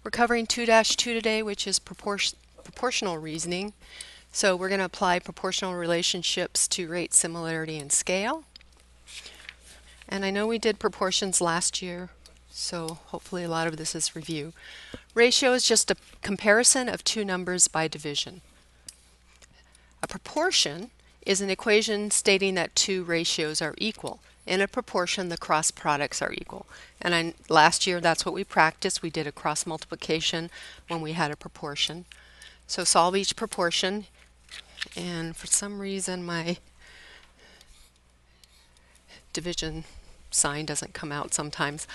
We're covering 2-2 today, which is proportional reasoning. So we're going to apply proportional relationships to rate, similarity, and scale. And I know we did proportions last year, so hopefully a lot of this is review. Ratio is just a comparison of two numbers by division. A proportion is an equation stating that two ratios are equal. In a proportion, the cross products are equal. And last year, that's what we practiced. We did a cross multiplication when we had a proportion. So solve each proportion. And for some reason, my division sign doesn't come out sometimes.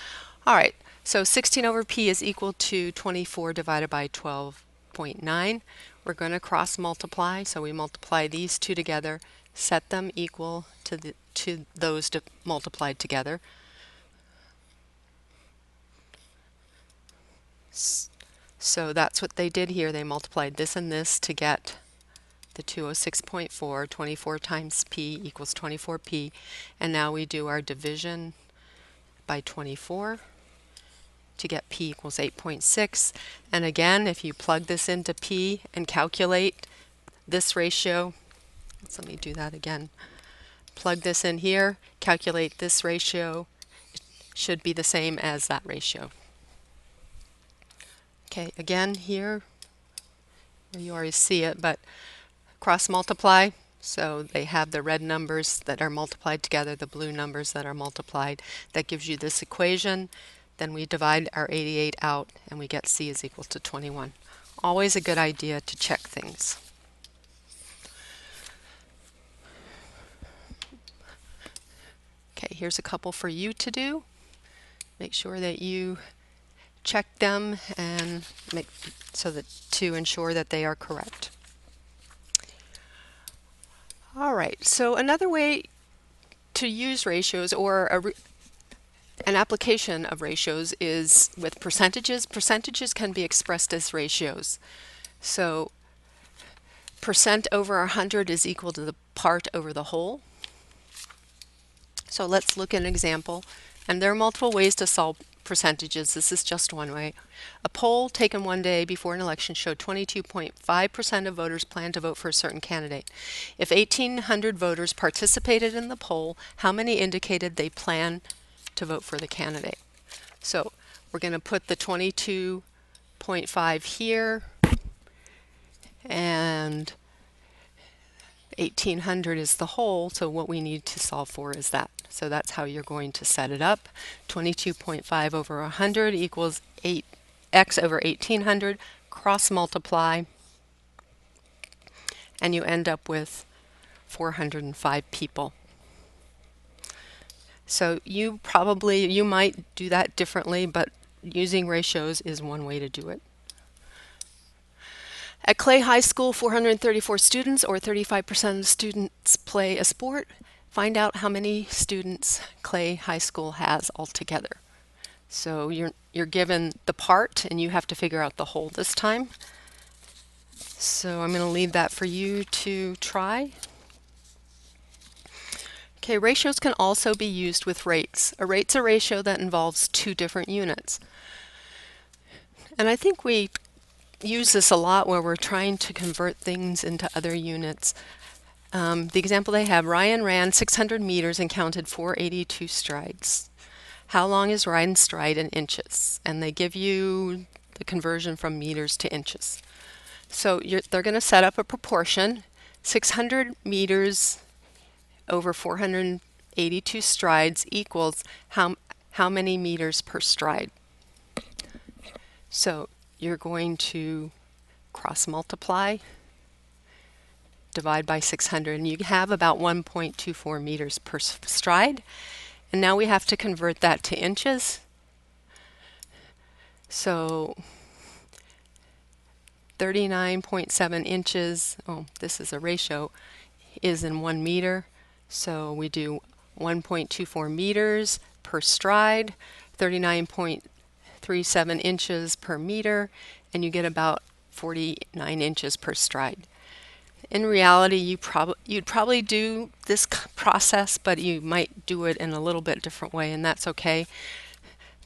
All right, so 16 over p is equal to 24 divided by 12.9. We're going to cross multiply, so we multiply these two together, set them equal to those multiplied together. So that's what they did here. They multiplied this and this to get the 206.4. 24 times p equals 24p. And now we do our division by 24 to get p equals 8.6. And again, if you plug this into p and calculate this ratio, let me do that again. Plug this in here, calculate this ratio, it should be the same as that ratio. Okay, again here, you already see it, but cross multiply, so they have the red numbers that are multiplied together, the blue numbers that are multiplied. That gives you this equation. Then we divide our 88 out and we get c is equal to 21. Always a good idea to check things. Okay, here's a couple for you to do. Make sure that you check them and make so that to ensure that they are correct. All right, so another way to use ratios or an application of ratios is with percentages. Percentages can be expressed as ratios. So percent over 100 is equal to the part over the whole. So let's look at an example. And there are multiple ways to solve percentages. This is just one way. A poll taken one day before an election showed 22.5% of voters plan to vote for a certain candidate. If 1,800 voters participated in the poll, how many indicated they plan to vote for the candidate? So we're going to put the 22.5 here, and 1,800 is the whole, so what we need to solve for is that. So that's how you're going to set it up. 22.5 over 100 equals 8x over 1,800. Cross multiply, and you end up with 405 people. So you might do that differently, but using ratios is one way to do it. At Clay High School, 434 students, or 35% of students, play a sport. Find out how many students Clay High School has altogether. So you're given the part, and you have to figure out the whole this time. So I'm going to leave that for you to try. Okay, ratios can also be used with rates. A rate's a ratio that involves two different units. And I think we use this a lot where we're trying to convert things into other units. The example they have, Ryan ran 600 meters and counted 482 strides. How long is Ryan's stride in inches? And they give you the conversion from meters to inches. So they're going to set up a proportion. 600 meters over 482 strides equals how many meters per stride. So you're going to cross multiply, divide by 600, and you have about 1.24 meters per stride. And now we have to convert that to inches. So 39.7 inches, oh, this is a ratio, is in 1 meter. So we do 1.24 meters per stride, 39.37 inches per meter, and you get about 49 inches per stride. In reality, you'd probably do this process, but you might do it in a little bit different way, and that's okay.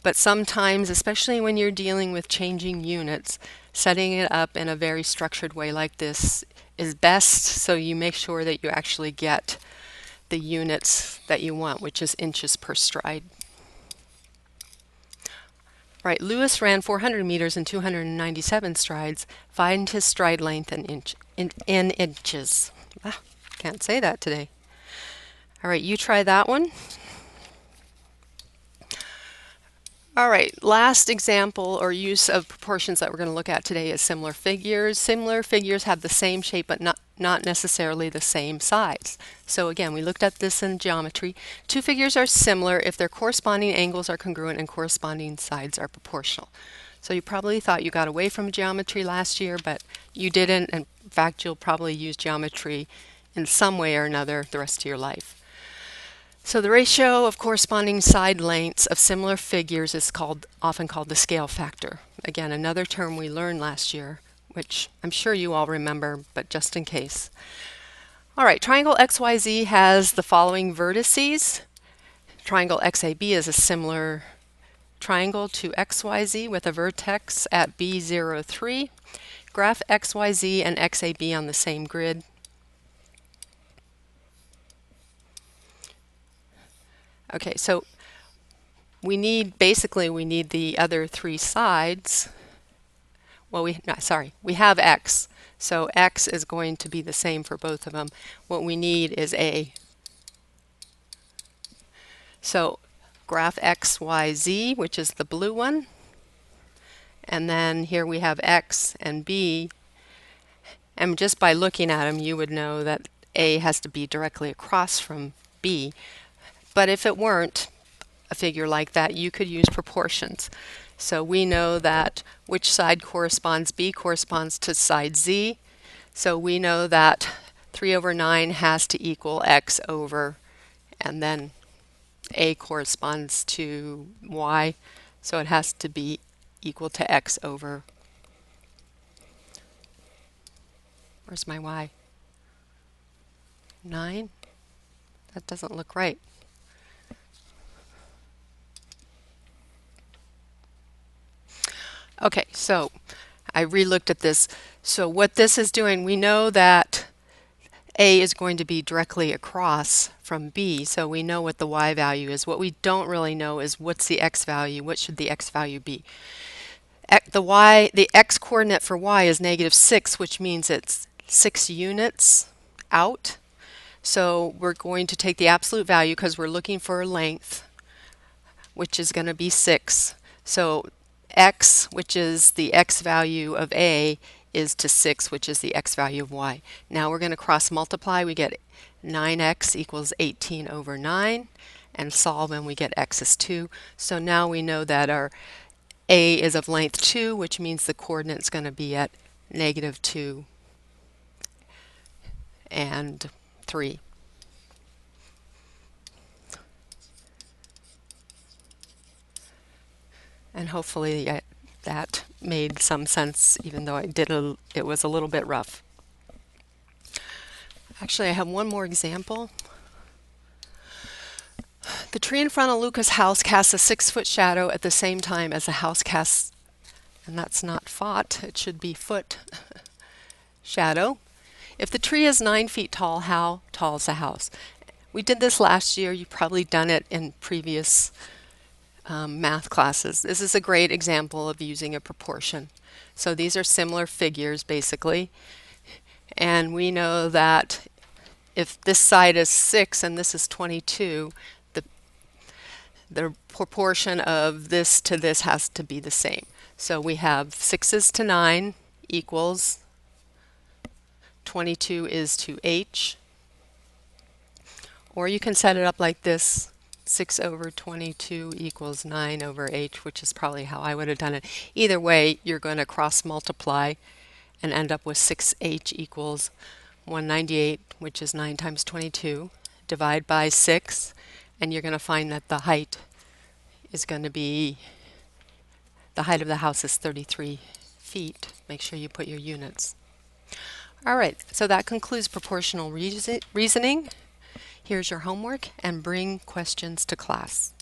But sometimes, especially when you're dealing with changing units, setting it up in a very structured way like this is best, so you make sure that you actually get the units that you want, which is inches per stride. Right, Lewis ran 400 meters in 297 strides. Find his stride length in inches. Ah, can't say that today. All right, you try that one. All right, last example or use of proportions that we're going to look at today is similar figures. Similar figures have the same shape but not necessarily the same size. So again, we looked at this in geometry. Two figures are similar if their corresponding angles are congruent and corresponding sides are proportional. So you probably thought you got away from geometry last year, but you didn't. In fact, you'll probably use geometry in some way or another the rest of your life. So the ratio of corresponding side lengths of similar figures is often called the scale factor. Again, another term we learned last year, which I'm sure you all remember, but just in case. All right, triangle XYZ has the following vertices. Triangle XAB is a similar triangle to XYZ with a vertex at B03. Graph XYZ and XAB on the same grid. Okay, so we need the other three sides. Well, we have x. So x is going to be the same for both of them. What we need is a. So graph XYZ, which is the blue one. And then here we have x and b. And just by looking at them, you would know that a has to be directly across from b. But if it weren't a figure like that, you could use proportions. So we know that which side corresponds, B corresponds to side Z. So we know that 3/9 has to equal X over, and then A corresponds to Y. So it has to be equal to X over, where's my Y? 9? That doesn't look right. Okay, so I re-looked at this. So what this is doing, we know that A is going to be directly across from B, so we know what the Y value is. What we don't really know is what's the X value. What should the X value be? The X coordinate for Y is -6, which means it's 6 units out. So we're going to take the absolute value because we're looking for a length, which is going to be 6. So x, which is the x value of A, is to 6, which is the x value of Y. Now we're going to cross multiply. We get 9x equals 18 over 9, and solve and we get x is 2. So now we know that our A is of length 2, which means the coordinate is going to be at -2 and 3. And hopefully that made some sense, even though it was a little bit rough. Actually, I have one more example. The tree in front of Luka's house casts a 6-foot shadow at the same time as the house casts, and that's not fought, it should be foot shadow. If the tree is 9 feet tall, how tall is the house? We did this last year. You've probably done it in previous math classes. This is a great example of using a proportion. So these are similar figures basically, and we know that if this side is 6 and this is 22, the proportion of this to this has to be the same. So we have 6s to 9 equals 22 is to h, or you can set it up like this: 6 over 22 equals 9 over h, which is probably how I would have done it. Either way, you're going to cross multiply and end up with 6h equals 198, which is 9 times 22. Divide by 6, and you're going to find that the height is going to be, the height of the house is 33 feet. Make sure you put your units. All right, so that concludes proportional reasoning. Here's your homework, and bring questions to class.